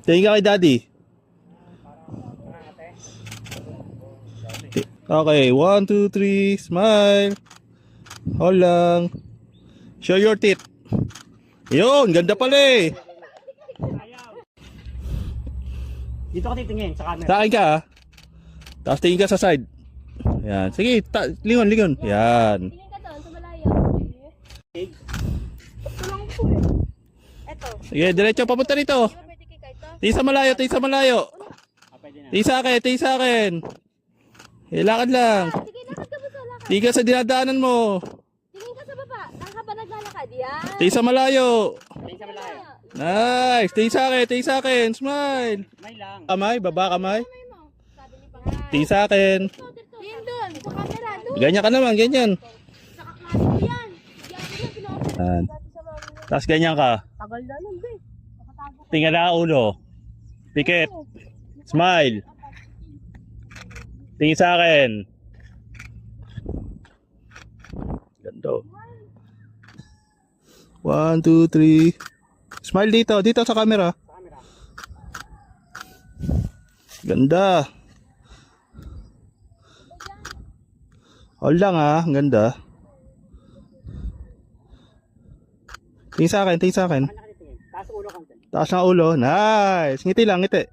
Tingin ka kay daddy. Okay, 1, 2, 3, smile. Hold lang. Show your teeth. Yun, ganda pala eh. Dito ka titingin sa camera. Sa akin ka ah. Tapos tingin ka sa side. Yan. Sige, lingon, lingon. Yan. Tingin ka doon sa malayo. Eto. Sige, diretso papunta dito. Di ba pwede kay Kaito? Tingin sa malayo, tingin sa malayo. Pwede na. Tingin sa akin, tingin sa akin. Lakad lang. Sige, lakad ka ba sa lakad? Tingin ka sa dinadaanan mo. Tingin ka sa baba. Nang ka ba naglalakad? Yan. Tingin sa malayo. Tingin sa malayo. Nice. Tingin sa akin, tingin sa akin. Smile. May lang. Kamay, baba kamay. Sabi ni Pangay. Tingin sa akin. Tingin doon. Sa camera. Doon. Ganyan ka naman, ganyan. Sa kakmali ko yan. Yan. Yan. Pinapit. Yan. Dati sa mga. Tapos ganyan ka. Tagal na nun, be. Nakatago ka. Tingin na ulo. Pikit. Smile. Tingin sa akin. Ganda. 1, 2, 3. Smile dito. Dito sa camera. Ganda. Hold lang ah. Ang ganda. Tingin sa akin. Tingin sa akin. Kanya ka titingin. Taas ulo ka. Taas ng ulo. Nice. Ngiti lang. Ngiti.